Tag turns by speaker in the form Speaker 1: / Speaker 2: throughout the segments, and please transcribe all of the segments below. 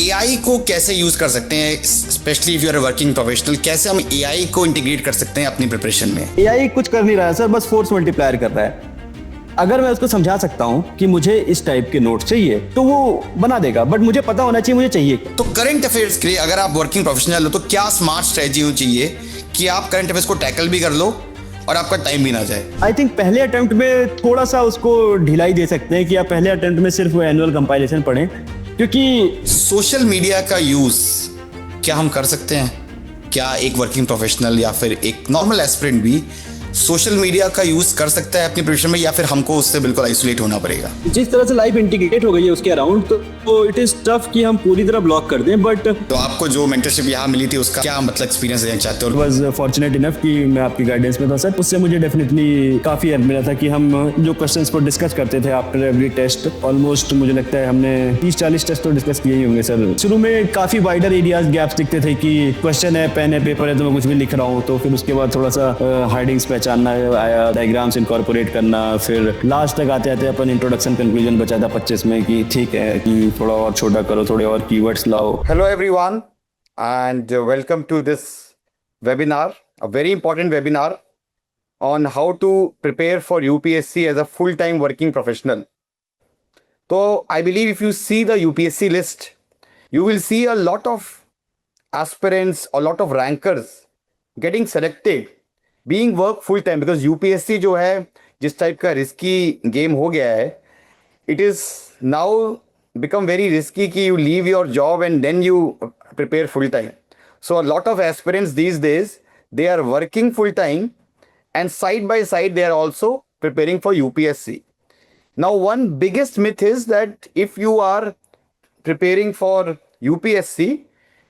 Speaker 1: AI को कैसे use कर सकते हैं, specially if you are working professional, कैसे हम एआई को इंटीग्रेट कर सकते हैं अपनी प्रिपरेशन में?
Speaker 2: एआई कुछ कर नहीं रहा है सर, बस फोर्स मल्टीप्लायर कर रहा है। अगर मैं उसको समझा सकता हूँ कि मुझे इस टाइप के नोट्स चाहिए तो वो बना देगा, बट मुझे पता होना चाहिए मुझे चाहिए क्या।
Speaker 1: तो करंट अफेयर्स के लिए अगर आप वर्किंग प्रोफेशनल हो तो क्या स्मार्ट स्ट्रेटजी होनी चाहिए कि आप करंट अफेयर्स को टैकल भी कर लो और आपका टाइम भी ना जाए?
Speaker 2: आई थिंक पहले अटेम्प्ट में थोड़ा सा उसको ढिलाई दे सकते हैं कि आप पहले अटेम्प्ट में सिर्फ वो एनुअल कंपाइलेशन पढ़ें, क्योंकि
Speaker 1: सोशल मीडिया का यूज क्या हम कर सकते हैं? क्या एक वर्किंग प्रोफेशनल या फिर एक नॉर्मल एस्पिरेंट भी सोशल मीडिया का यूज कर सकता है अपनी प्रिपरेशन में, या फिर हमको उससे बिल्कुल आइसोलेट होना पड़ेगा?
Speaker 2: जिस तरह से लाइफ इंटीग्रेट हो गई है उसके अराउंड, तो इट इज टफ कि हम पूरी तरह ब्लॉक कर दें। बट
Speaker 1: तो आपको जो मेंटरशिप यहाँ मिली थी उसका क्या मतलब एक्सपीरियंस देना चाहते हो?
Speaker 2: वाज फॉर्चुनेट इनफ कि मैं आपकी गाइडेंस में था सर। उससे मुझे डेफिनेटली काफी हेल्प मिला था कि हम जो क्वेश्चंस पर डिस्कस करते थे आफ्टर एवरी टेस्ट, ऑलमोस्ट मुझे लगता है हमने 30-40 टेस्ट तो डिस्कस किए ही होंगे सर। शुरू में काफी वाइडर एरियाज गैप्स दिखते थे कि क्वेश्चन है, पेन है, पेपर है, तो मैं कुछ भी लिख रहा हूँ। तो फिर उसके बाद थोड़ा सा हाइडिंग्स पहचानना आया, डायग्राम्स इनकॉर्पोरेट करना, फिर लास्ट तक आते आते अपन इंट्रोडक्शन कंक्लूजन बचा था 25 में कि ठीक है कि थोड़ा और छोटा करो, थोड़े और कीवर्ड्स लाओ।
Speaker 1: Hello everyone, and welcome to this webinar, a very important webinar on how to prepare for UPSC as a full-time working professional. So I believe if you see the UPSC list, you will see a lot of aspirants, a lot of rankers getting selected, being work full-time, because UPSC जो है जिस type का risky game हो गया है, it is now become very risky कि you leave your job and then you prepare full time. So a lot of aspirants these days, they are working full time and side by side they are also preparing for UPSC. Now one biggest myth is that if you are preparing for UPSC,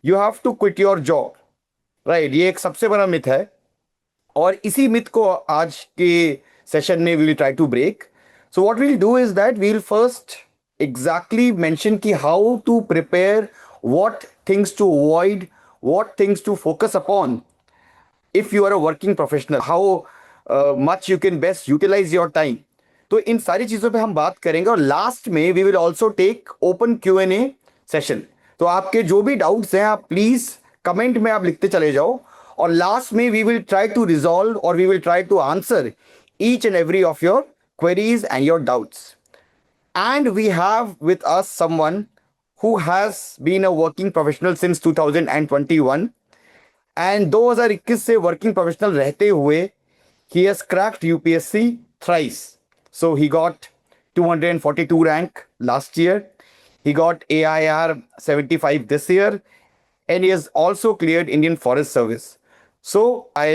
Speaker 1: you have to quit your job. Right? ये एक सबसे बड़ा myth है और इसी myth को आज के session में we will try to break. So what we'll do is that we'll first exactly mention ki how to prepare, what things to avoid, what things to focus upon if you are a working professional, how much you can best utilize your time. तो इन सारी चीज़ों पे हम बात करेंगे और last में we will also take open Q&A session. तो आपके जो भी डाउट्स हैं आप प्लीज़ कमेंट में आप लिखते चले जाओ और लास्ट में we will try to resolve और we will try to answer each and every of your queries and your doubts. And we have with us someone who has been a working professional since 2021, and 2021 से working professional रहते हुए he has cracked UPSC thrice. So he got 242 rank last year, he got AIR 75 this year, and he has also cleared Indian Forest Service. So I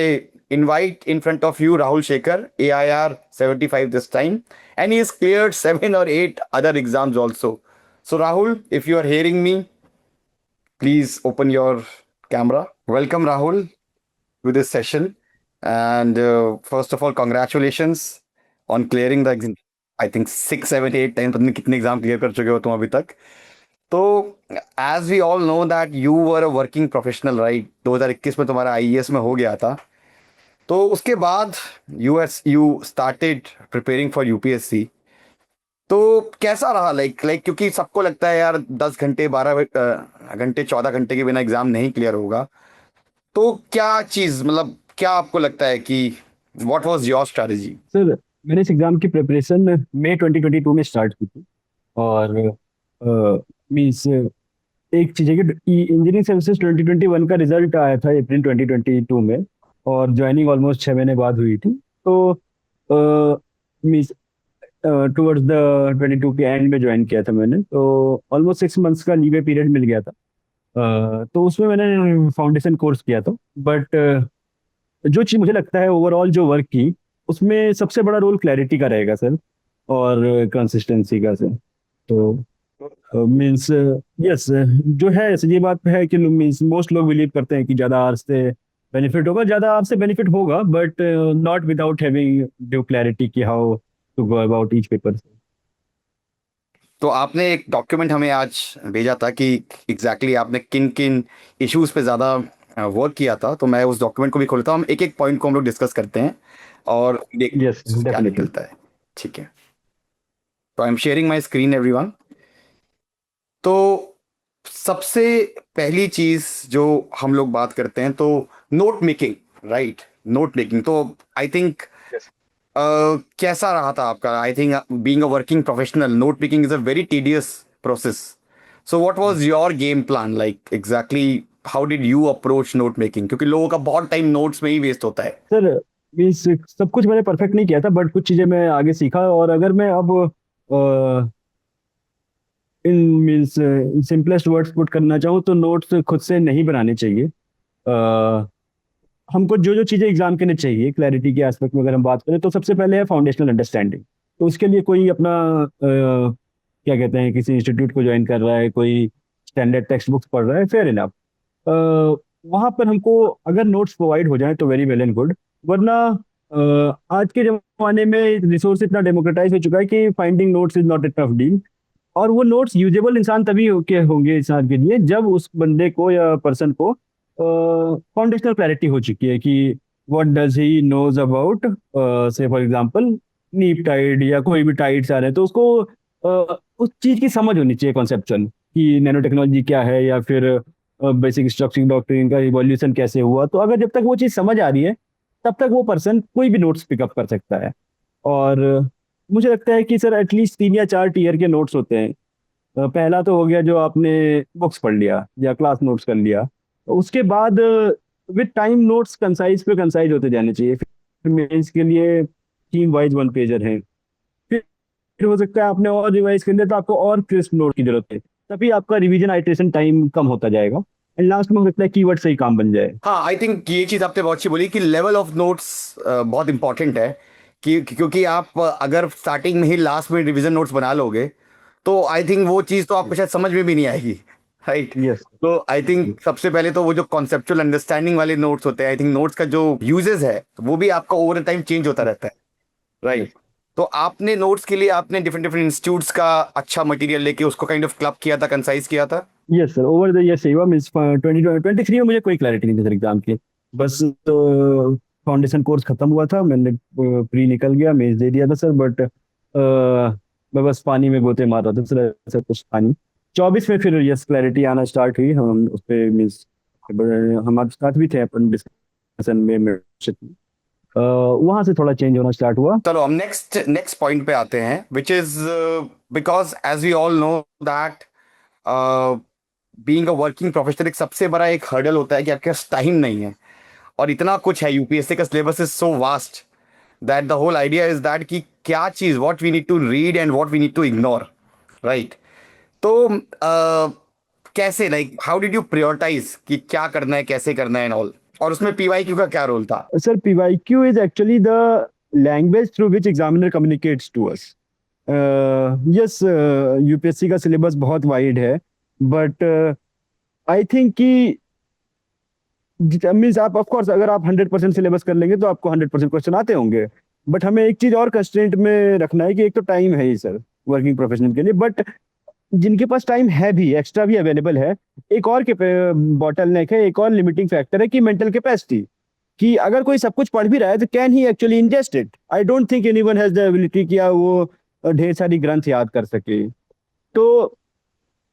Speaker 1: invite in front of you Rahul Shekhar, AIR 75 this time, and he has cleared 7 or 8 other exams also. So Rahul, if you are hearing me, please open your camera. Welcome Rahul to this session, and first of all, congratulations on clearing the exam. I think 6, 7, 8 times. पता नहीं कितने exam clear कर चुके हो तुम अभी तक। तो as we all know that you were a working professional, right? 2021 में तुम्हारा आईएएस में हो गया था, तो उसके बाद you started preparing for UPSC. तो कैसा रहा? लाइक क्योंकि सबको लगता है यार 10 घंटे 12 घंटे 14 घंटे के बिना एग्जाम नहीं क्लियर होगा। तो क्या चीज़, मतलब क्या आपको लगता है कि what was your strategy?
Speaker 2: Sir मैंने इस एग्जाम की प्रिपरेशन मई 2022 में स्टार्ट की थी। और मीन्स एक चीज़ है कि इंजीनियरिंग सर्विसेज 2021 का रिजल्ट आया था अप्रैल 2022 में, और ज्वाइनिंग ऑलमोस्ट 6 महीने बाद हुई थी। तो मीन्स टुवर्ड्स द 22 के एंड में ज्वाइन किया था मैंने, तो ऑलमोस्ट 6 मंथ्स का लीवे पीरियड मिल गया था। तो उसमें मैंने फाउंडेशन कोर्स किया था। बट जो चीज़ मुझे लगता है ओवरऑल जो वर्क की, उसमें सबसे बड़ा रोल क्लैरिटी का रहेगा सर, और कंसिस्टेंसी का सर। तो मीन्स यस, जो है ये बात है कि मीन्स मोस्ट लोग बिलीव करते हैं कि ज़्यादा आवर्स से बेनिफिट होगा, ज़्यादा आपसे बेनिफिट होगा, but not without having due clarity कि how to go about each paper.
Speaker 1: तो आपने एक डॉक्यूमेंट हमें आज भेजा था कि एग्जैक्टली आपने किन किन इश्यूज़ पे ज़्यादा वर्क किया था, तो मैं उस डॉक्यूमेंट को भी खोलता हूँ। हम एक एक पॉइंट को हम लोग डिस्कस करते हैं और देखते
Speaker 2: यस
Speaker 1: हैं क्या
Speaker 2: डेफिनेटली।
Speaker 1: निकलता है। ठीक है, तो I am sharing my screen everyone. तो सबसे पहली चीज जो हम लोग बात करते हैं तो note making, right? Note making तो आई थिंक कैसा रहा था आपका? I think being a working professional, note making is a very tedious process. So what was your game plan, like exactly how did you approach note making? क्योंकि लोगों का बहुत time notes में ही waste होता है.
Speaker 2: सर मीन्स सब कुछ मैंने परफेक्ट नहीं किया था, बट कुछ चीजें मैं आगे सीखा। और अगर मैं अब इन मीन्स सिंपलेस्ट वर्ड्स पुट करना चाहूँ तो नोट्स खुद से नहीं बनाने चाहिए। हमको जो जो चीज़ें एग्जाम के लिए चाहिए क्लैरिटी के एस्पेक्ट में अगर हम बात करें, तो सबसे पहले है फाउंडेशनल अंडरस्टैंडिंग। तो उसके लिए कोई अपना क्या कहते हैं, किसी इंस्टीट्यूट को ज्वाइन कर रहा है, कोई स्टैंडर्ड टेक्स्ट बुक्स पढ़ रहा है, फेयर इनफ। वहाँ पर हमको अगर नोट्स प्रोवाइड हो जाए तो वेरी वेल एंड गुड। वरना आज के ज़माने में रिसोर्स इतना डेमोक्रेटाइज हो चुका है कि finding notes is not a tough deal. और वो नोट्स यूजेबल इंसान तभी होंगे इंसान के लिए जब उस बंदे को या पर्सन को फाउंडेशनल क्लैरिटी हो चुकी है कि what does he knows about, say for example neap tide या कोई भी टाइड्स आ रहे हैं, तो उसको उस चीज की समझ होनी चाहिए कॉन्सेप्चुअल, कि नैनो टेक्नोलॉजी क्या है या फिर बेसिक स्ट्रक्चरिंग डॉक्ट्रिन का इवोल्यूशन कैसे हुआ। तो अगर जब तक वो चीज समझ आ रही है तब तक वो पर्सन कोई भी नोट्स पिकअप कर सकता है। और मुझे लगता है कि सर एटलीस्ट 3 या 4 टीयर के नोट्स होते हैं। पहला तो हो गया जो आपने बुक्स पढ़ लिया या क्लास नोट्स कर लिया। उसके बाद विद टाइम नोट्स कंसाइज पे कंसाइज होते जाने चाहिए। फिर मेंस के लिए थीम वाइज 1 पेजर है। फिर हो सकता है आपने और रिवाइज कर लिया तो आपको और क्रिस्प नोट की जरूरत है, तभी आपका रिवीजन आइट्रेशन टाइम कम होता जाएगा। एंड लास्ट में हो सकता है कीवर्ड से ही काम बन जाए।
Speaker 1: हाँ, आई थिंक ये चीज आपने बहुत अच्छी बोली कि लेवल ऑफ नोट्स बहुत इंपॉर्टेंट है. क्योंकि आप अगर स्टार्टिंग में ही लास्ट में रिवीजन नोट्स बना लोगे तो आई थिंक वो चीज़ तो आपको शायद समझ में भी नहीं आएगी, राइट?
Speaker 2: यस।
Speaker 1: तो आई थिंक सबसे पहले तो वो जो कॉन्सेप्चुअल अंडरस्टैंडिंग वाले नोट्स होते हैं, आई थिंक नोट्स का जो यूजेस है वो भी आपका ओवर टाइम चेंज होता रहता है, राइट? तो आपने नोट्स के लिए आपने डिफरेंट डिफरेंट इंस्टीट्यूट्स का अच्छा मटेरियल लेके उसको काइंड ऑफ क्लब किया था, कंसाइज किया था.
Speaker 2: Yes sir, over the year सही हुआ। मीन्स 2023 में मुझे कोई क्लैरिटी नहीं थी सर एग्जाम की। बस तो फाउंडेशन कोर्स खत्म हुआ था, मैंने प्री निकल गया, मेज दे दिया था सर। बट मैं बस पानी में गोते मार रहा था सर, ऐसा कुछ पानी। 24 में फिर यस क्लैरिटी आना स्टार्ट हुई। हम उस पर मीन्स हमारे साथ भी थे अपन डिस्कशन में membership। वहां से थोड़ा चेंज होना स्टार्ट हुआ।
Speaker 1: चलो हम नेक्स्ट नेक्स्ट पॉइंट पे आते हैं, which is because as we all know that being a working professional एक सबसे बड़ा एक हर्डल होता है कि आपके पास टाइम नहीं है. और इतना कुछ है, यूपीएससी का syllabus is so vast that the whole idea is that कि क्या चीज, what we need to read and what we need to ignore, right? तो कैसे, like how did you prioritise कि क्या करना है, कैसे करना है एंड ऑल? और उसमें पीवाईक्यू का क्या रोल था?
Speaker 2: Sir, PYQ is actually the language through which examiner communicates to us. Yes, UPSC का सिलेबस बहुत वाइड है, बट आई थिंक कि मीन्स आप ऑफ कोर्स अगर आप 100% सिलेबस कर लेंगे तो आपको 100% क्वेश्चन आते होंगे। बट हमें एक चीज और कंस्ट्रेंट में रखना है कि एक तो टाइम है ही सर वर्किंग प्रोफेशनल के लिए, बट जिनके पास टाइम है भी, एक्स्ट्रा भी अवेलेबल है, एक और के बॉटल नेक है, एक और लिमिटिंग फैक्टर है कि मेंटल कैपेसिटी। कि अगर कोई सब कुछ पढ़ भी रहा है तो can he actually ingest it. I don't think anyone has the ability कि वो ढेर सारी ग्रंथ याद कर सके। तो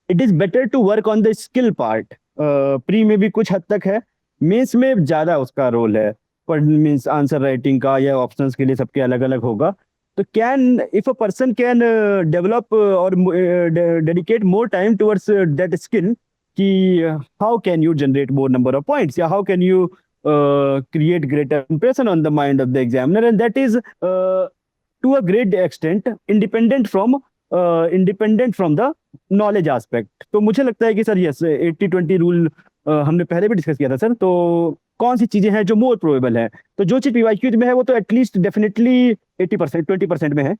Speaker 2: it is better to work on the skill part. Pre में भी कुछ हद तक है, मेंस में ज्यादा उसका रोल है। पर मीन्स आंसर राइटिंग का या ऑप्शंस के लिए सबके अलग अलग होगा। तो can if a person can develop और dedicate more time towards that skill, कि how can you generate more number of points या how can you create greater impression on the mind of the examiner, and that is to a great extent independent from the knowledge aspect। तो मुझे लगता है कि sir yes 80-20 rule हमने पहले भी discuss किया था सर। तो कौन सी चीजें हैं जो मोर प्रोबेबल है, तो जो चीज पीवाईक्यू में है वो तो एटलीस्ट डेफिनेटली 80%, 20% में है।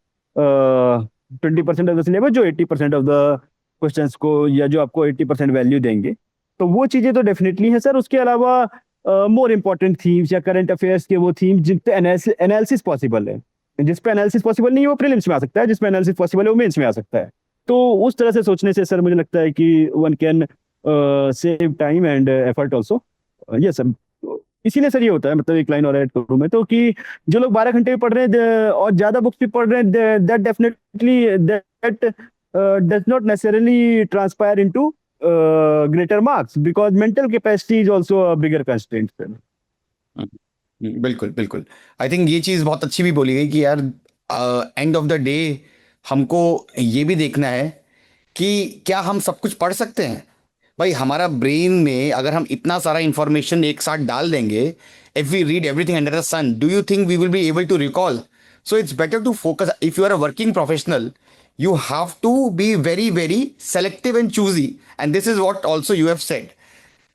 Speaker 2: 20% ऑफ द सिलेबस जो 80% ऑफ द क्वेश्चंस को या जो आपको 80% वैल्यू देंगे, तो वो चीजें तो डेफिनेटली है सर। उसके अलावा मोर इंपॉर्टेंट थीम्स या करंट अफेयर्स के वो थीम्स जिन पे एनालिसिस पॉसिबल है। जिस पे एनालिसिस पॉसिबल नहीं है वो प्रीलिम्स में आ सकता है, जिस पे एनालिसिस पॉसिबल है वो मेंस में आ सकता है। तो उस तरह से सोचने से सर मुझे लगता है कि one can save time and effort also. Yes sir, इसीलिए सर ये होता है, मतलब एक लाइन और ऐड करूँ मैं तो, कि जो लोग 12 घंटे भी पढ़ रहे हैं और ज्यादा बुक्स भी पढ़ रहे हैं, that definitely that does not necessarily transpire into greater marks because mental capacity is also a bigger constraint, sir.
Speaker 1: बिल्कुल बिल्कुल। आई थिंक ये चीज़ बहुत अच्छी भी बोली गई कि यार एंड ऑफ द डे हमको ये भी देखना है कि क्या हम सब कुछ पढ़ सकते हैं। भाई हमारा ब्रेन में अगर हम इतना सारा इंफॉर्मेशन एक साथ डाल देंगे, if we read everything under the sun, do you think we will be able to recall? So it's better to focus. If you are a working professional, you have to be very very selective and choosy, and this is what also you have said.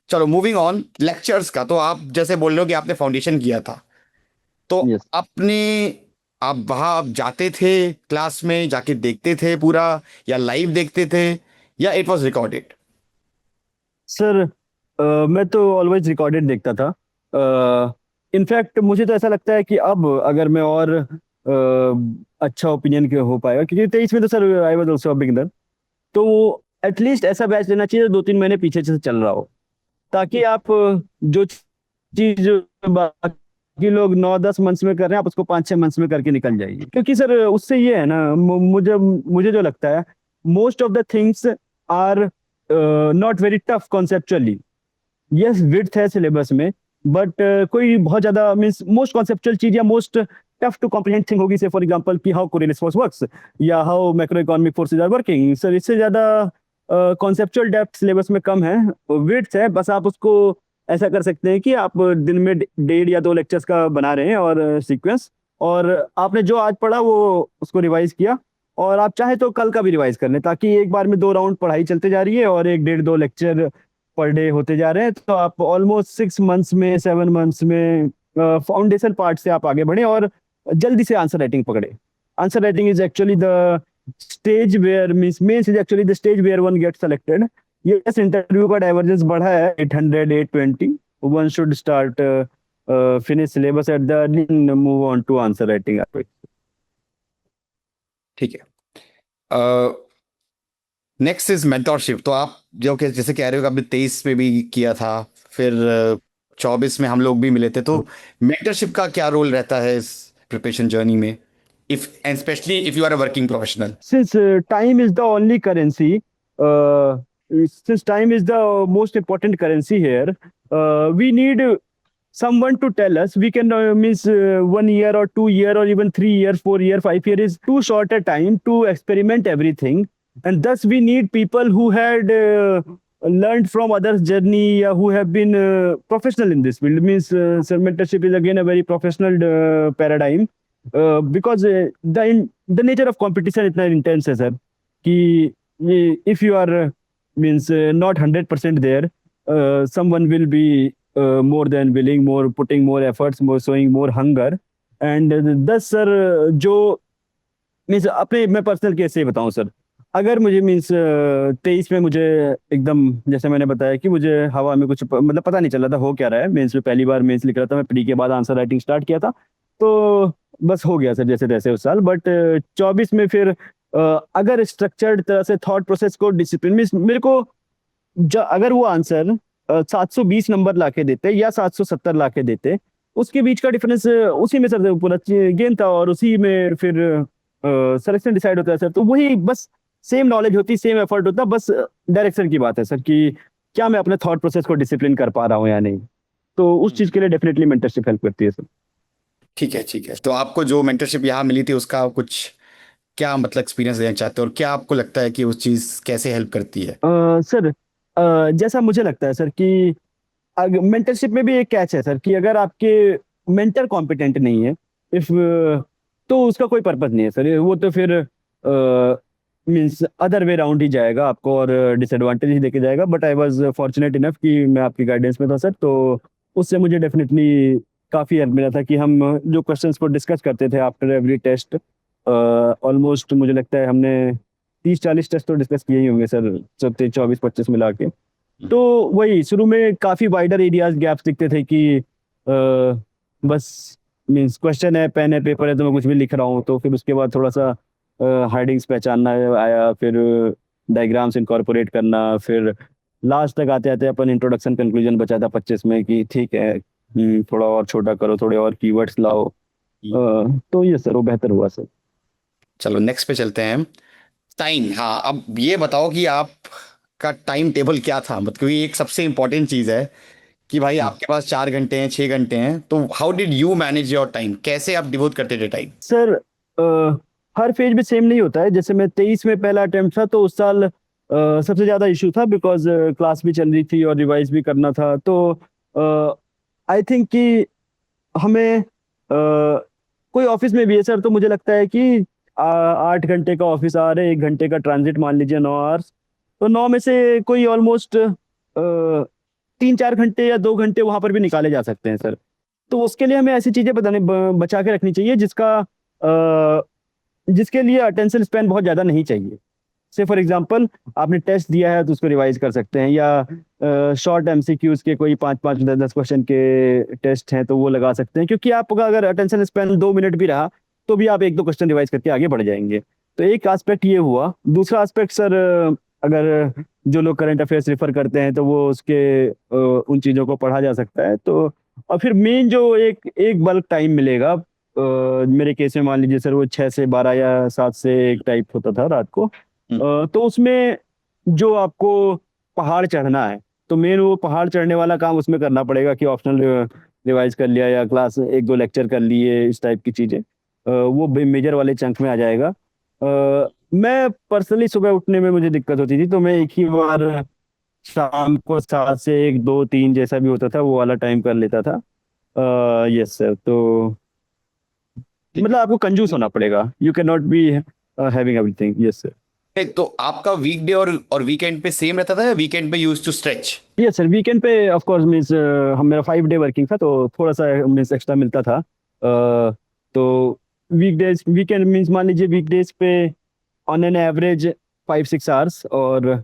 Speaker 1: चलो moving on lectures का, तो आप जैसे बोल रहे हो कि आपने फाउंडेशन किया था, तो
Speaker 2: Yes.
Speaker 1: आपने आप वहाँ आप जाते थे क्लास में जाके देखते थे पूरा, या लाइव देखते थे, या इट वाज रिकॉर्डेड?
Speaker 2: सर मैं तो ऑलवेज रिकॉर्डेड देखता था। इनफैक्ट मुझे तो ऐसा लगता है कि अब अगर मैं और अच्छा ओपिनियन के हो पाएगा, क्योंकि 23 में तो sir I was also a beginner, तो एटलीस्ट ऐसा बैच लेना चाहिए 2-3 महीने पीछे से चल रहा हो, ताकि आप जो चीज बाकी लोग 9-10 मंथ्स में कर रहे हैं, आप उसको 5-6 मंथ्स में करके निकल जाइए। क्योंकि सर उससे ये है ना, मुझे मुझे जो लगता है, most of the things are not very tough conceptually. Yes, width है सिलेबस में, बट कोई बहुत ज्यादा मीन्स मोस्ट कॉन्सेप्चुअल चीज या most tough to comprehend thing होगी, से फॉर एग्जांपल कि हाउ कोरिलेट्स फोर्स वर्क्स या how macro economic forces are working. Sir इससे ज्यादा कॉन्सेप्चुअल डेप्थ सिलेबस में कम है, विड्थ है। बस आप उसको ऐसा कर सकते हैं कि आप दिन में 1.5 या 2 लेक्चर्स का बना रहे हैं और सीक्वेंस, और आपने जो आज पढ़ा वो उसको रिवाइज किया, और आप चाहे तो कल का भी रिवाइज कर लें, ताकि एक बार में 2 राउंड पढ़ाई चलते जा रही है और 1-1.5-2 लेक्चर पर डे होते जा रहे हैं, तो आप ऑलमोस्ट 6 मंथ्स में 7 मंथ्स में फाउंडेशन पार्ट से आप आगे बढ़े और जल्दी से आंसर राइटिंग पकड़े। Answer writing is actually the stage where means mains is actually the stage where one get selected. Yes, interview का डाइवर्जेंस बढ़ा है 800 820, one should start finish syllabus at the move on to answer writing.
Speaker 1: ठीक है। Next is mentorship. तो आप जो कि जैसे कह रहे हो कि आपने 23 में भी किया था, फिर 24 में हम लोग भी मिले थे, तो मेंटरशिप का क्या रोल रहता है इस प्रिपरेशन जर्नी में, if and specially if you are a working professional?
Speaker 2: Since time is the only currency, since time is the most important currency here, we need someone to tell us. We can means 1 year or 2 year or even 3 year, 4 year, 5 year is too short a time to experiment everything, and thus we need people who had learned from others' journey, who have been professional in this field. Means mentorship is again a very professional paradigm, because the nature of competition इतना intense है sir, कि if you are means not 100% there, someone will be more than willing, more putting more efforts, more showing more hunger, and thus sir जो means अपने मैं personal case से ही बताऊं sir, अगर मुझे मीन्स 23 में मुझे एकदम जैसे मैंने बताया कि मुझे हवा में कुछ मतलब पता नहीं चल रहा था हो क्या रहा है, मीन्स में पहली बार मीन्स लिख रहा था मैं, प्री के बाद आंसर राइटिंग स्टार्ट किया था, तो बस हो गया सर जैसे तैसे उस साल। बट 24 में फिर अगर स्ट्रक्चर्ड तरह से थॉट प्रोसेस को डिसिप्लिन मीन्स मेरे को अगर वो आंसर 720 नंबर लाके देते या 770 लाके देते, उसके बीच का डिफरेंस उसी में सर पूरा गेम था, और उसी में फिर सिलेक्शन डिसाइड होता है सर। तो वही बस सेम नॉलेज होती, सेम एफर्ट होता, बस डायरेक्शन की बात है सर कि क्या मैं अपने थॉट प्रोसेस को डिसिप्लिन कर पा रहा हूँ या नहीं। तो उस चीज के लिए डेफिनेटली मेंटरशिप हेल्प करती है सर।
Speaker 1: ठीक है ठीक है। तो आपको जो मेंटरशिप यहाँ मिली थी उसका कुछ क्या मतलब एक्सपीरियंस देना चाहते हो, और क्या आपको लगता है कि उस चीज़ कैसे हेल्प करती है?
Speaker 2: सर जैसा मुझे लगता है सर कि मेंटरशिप में भी एक कैच है सर कि अगर आपके मेंटर कॉम्पिटेंट नहीं है, इफ तो उसका कोई पर्पज नहीं है सर, वो तो फिर मीन्स अदर वे राउंड ही जाएगा आपको और डिसएडवांटेज ही देके जाएगा। But I was fortunate enough कि मैं आपकी गाइडेंस में था सर, तो उससे मुझे डेफिनेटली काफ़ी हेल्प मिला था कि हम जो क्वेश्चंस को डिस्कस करते थे आफ्टर एवरी टेस्ट, ऑलमोस्ट मुझे लगता है हमने 30-40 टेस्ट तो डिस्कस किए ही होंगे सर, 24-25 मिला के। तो वही शुरू में काफी वाइडर एरियाज गैप्स दिखते थे कि बस मींस क्वेश्चन है, पेन है, पेपर है, तो मैं कुछ भी लिख रहा हूँ, तो फिर उसके बाद थोड़ा सा हार्डिंग्स पहचानना आया, फिर डायग्राम्स इनकॉर्पोरेट करना, फिर लास्ट तक आते आते अपन इंट्रोडक्शन कंक्लूजन बचा था 25 में कि ठीक है थोड़ा और छोटा करो, थोड़े और कीवर्ड्स लाओ। तो ये सर वो बेहतर हुआ सर।
Speaker 1: चलो नेक्स्ट पे चलते हैं हम। टाइम, हाँ अब ये बताओ कि आप का टाइम टेबल क्या था? मतलब क्योंकि एक सबसे इम्पोर्टेंट चीज़ है कि भाई आपके पास 4 घंटे हैं, 6 घंटे हैं, तो how did you manage your time? कैसे आप डिवोट करते थे टाइम?
Speaker 2: सर हर फेज में सेम नहीं होता है। जैसे मैं 23 में पहला अटेम्प्ट था, तो उस साल सबसे ज़्यादा इशू था, बिकॉज क्लास भी चल रही थी और रिवाइज भी करना था। तो आई थिंक कि हमें कोई ऑफिस में भी है सर, तो मुझे लगता है कि 8 घंटे का ऑफिस आवर है, 1 घंटे का ट्रांजिट मान लीजिए, 9 आवर्स। तो 9 में से कोई ऑलमोस्ट 3-4 घंटे या 2 घंटे वहां पर भी निकाले जा सकते हैं सर। तो उसके लिए हमें ऐसी चीजें बचा के रखनी चाहिए जिसके लिए अटेंशन स्पैन बहुत ज़्यादा नहीं चाहिए। से फॉर एग्जांपल, आपने टेस्ट दिया है तो उसको रिवाइज कर सकते हैं, या शॉर्ट एमसीक्यूज के कोई 5-5 10-10 क्वेश्चन के टेस्ट हैं तो वो लगा सकते हैं, क्योंकि आपका अगर अटेंशन स्पैन 2 मिनट भी रहा तो भी आप 1-2 क्वेश्चन रिवाइज करके आगे बढ़ जाएंगे। तो एक एस्पेक्ट ये हुआ। दूसरा एस्पेक्ट सर, अगर जो लोग करंट अफेयर्स रेफर करते हैं तो वो उन चीज़ों को पढ़ा जा सकता है। तो और फिर मेन जो एक एक बल्क टाइम मिलेगा, मेरे केस में मान लीजिए सर, वो 6 से 12 या 7 से 1 टाइप होता था रात को। तो उसमें जो आपको पहाड़ चढ़ना है, तो मेन वो पहाड़ चढ़ने वाला काम उसमें करना पड़ेगा कि ऑप्शनल रिवाइज कर लिया या क्लास 1-2 लेक्चर कर लिए, इस टाइप की चीज़ें। वो मेजर वाले चंक में आ जाएगा। मैं पर्सनली सुबह उठने में मुझे दिक्कत होती थी, तो मैं एक ही बार शाम को 7 से 1, 2, 3 जैसा भी होता था वो वाला टाइम कर लेता था। Yes sir. तो मतलब आपको कंजूस होना पड़ेगा, you can not be having everything. Yes sir.
Speaker 1: नहीं, तो आपका वीकडे और वीकेंड पे सेम रहता था या वीकेंड पे use to stretch?
Speaker 2: Yes sir, weekend पे ऑफ कोर्स मींस हम मेरा 5 डे वर्किंग था, तो थोड़ा सा मींस एक्स्ट्रा मिलता था। तो वीकडेज वीकेंड मींस मान लीजिए वीकडेज पे ऑन एन एवरेज 5-6 आवर्स। और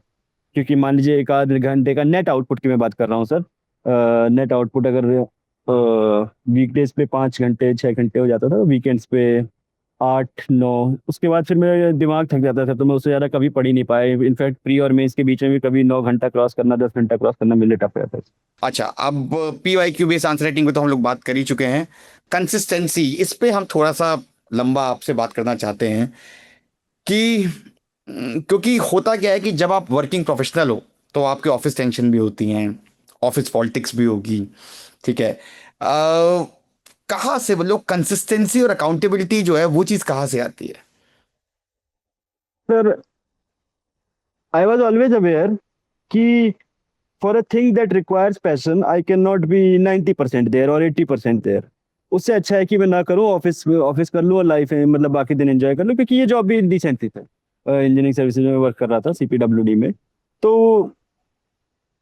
Speaker 2: क्योंकि मान लीजिए 1 आध घंटे का नेट आउटपुट की मैं बात कर रहा हूँ सर। नेट आउटपुट अगर वीकडेज पे 5 घंटे 6 घंटे हो जाता था, वीकेंड्स पे 8-9। उसके बाद फिर मेरा दिमाग थक जाता था, तो मैं उससे ज़्यादा कभी पढ़ ही नहीं पाए। इनफैक्ट प्री और मेंस के बीच में भी कभी 9 घंटा क्रॉस करना, 10 घंटा क्रॉस करना मेरे लिए टफ रहता है।
Speaker 1: अच्छा, अब PYQ बेस्ड आंसर राइटिंग पे तो हम लोग बात कर ही चुके हैं। कंसिस्टेंसी, इस पे हम थोड़ा सा लंबा आपसे बात करना चाहते हैं कि क्योंकि होता क्या है कि जब आप वर्किंग प्रोफेशनल हो तो आपके ऑफिस टेंशन भी होती हैं, ऑफिस पॉलिटिक्स भी होगी, ठीक है। कहाँ से वो लोग कंसिस्टेंसी और अकाउंटेबिलिटी जो है वो चीज़ कहाँ से आती है?
Speaker 2: Sir, I was always aware कि for a thing that requires passion I can not be 90% there or 80% there. उससे अच्छा है कि मैं ना करूँ, ऑफिस ऑफिस कर लूँ और लाइफ है मतलब बाकी दिन एंजॉय कर लूँ, क्योंकि ये जॉब भी डिसेंट थी सर। इंजीनियरिंग सर्विसेज में वर्क कर रहा था, CPWD में। तो